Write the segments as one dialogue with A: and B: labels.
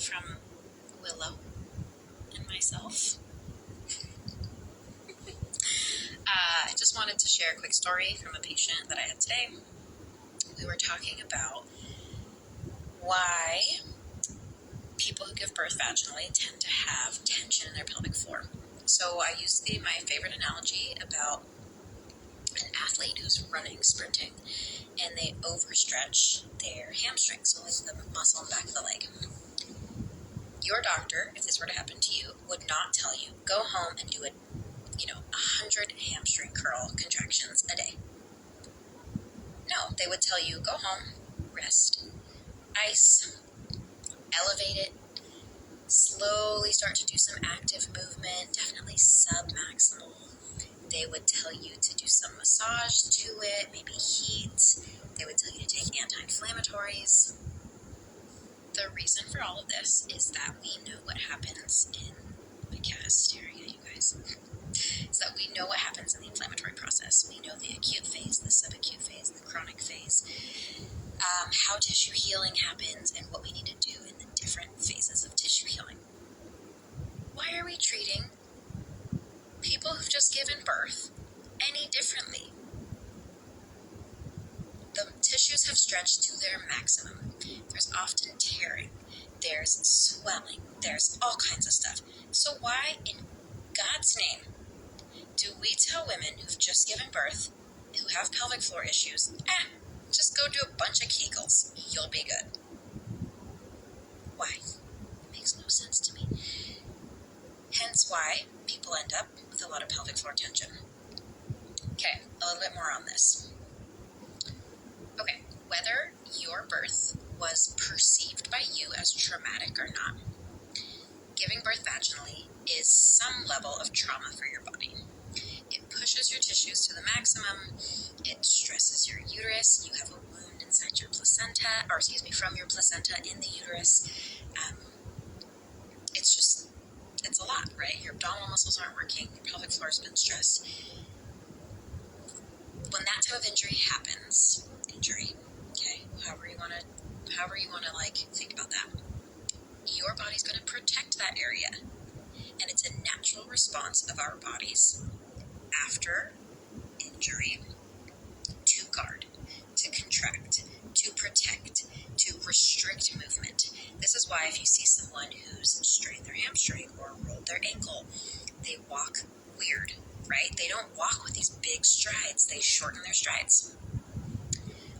A: from Willow and myself. I just wanted to share a quick story from a patient that I had today. We were talking about why people who give birth vaginally tend to have tension in their pelvic floor. So I used my favorite analogy about an athlete who's running, sprinting, and they overstretch their hamstring, so like the muscle in the back of the leg. Your doctor, if this were to happen to you, would not tell you, go home and do 100 hamstring curl contractions a day. No, they would tell you, go home, rest, ice, elevate it, slowly start to do some active movement, definitely submaximal. They would tell you to do some massage to it, maybe heat. They would tell you to take anti-inflammatories. The reason for all of this is that we know what happens in my cat is staring at you guys. Is that we know what happens in the inflammatory process. We know the acute phase, the subacute phase, the chronic phase, how tissue healing happens, and what we need to do in the different phases of tissue healing. Why are we treating people who've just given birth any differently? The tissues have stretched to their maximum. There's often tearing. There's swelling. There's all kinds of stuff. So why, in God's name, do we tell women who've just given birth, who have pelvic floor issues, just go do a bunch of Kegels, you'll be good? Why? It makes no sense to me. Hence why people end up with a lot of pelvic floor tension. Okay, a little bit more on this. Okay, whether your birth was perceived by you as traumatic or not, giving birth vaginally is some level of trauma for your body. It pushes your tissues to the maximum. It stresses your uterus. You have a wound inside your placenta, from your placenta in the uterus. It's a lot, right? Your abdominal muscles aren't working. Your pelvic floor has been stressed. When that type of injury happens, okay, however you want to think about that, your body's going to protect that area. And it's a natural response of our bodies after injury to guard, to contract, to protect, to restrict movement. This is why if you see someone who's strained their hamstring or rolled their ankle, they walk weird, right? They don't walk with these big strides. They shorten their strides.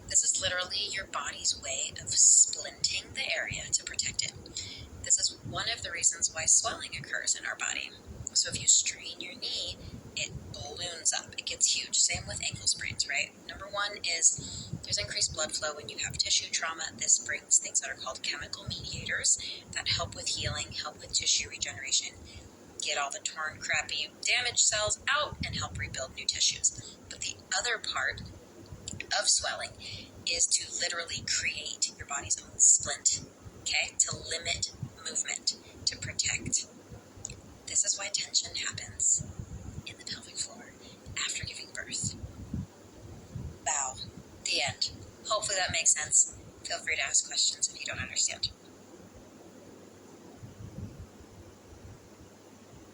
A: This is literally your body's way of splinting the area to protect it. This is one of the reasons why swelling occurs in our body. So if you strain your knee, it balloons up. It gets huge. Same with ankle sprains, right? Number one is there's increased blood flow when you have tissue trauma. This brings things that are called chemical mediators that help with healing, help with tissue regeneration, get all the torn, crappy, damaged cells out, and help rebuild new tissues. But the other part of swelling is to literally create your body's own splint, okay? To limit movement, to protect. This is why tension happens in the pelvic floor after giving birth. Bow. The end. Hopefully that makes sense. Feel free to ask questions if you don't understand.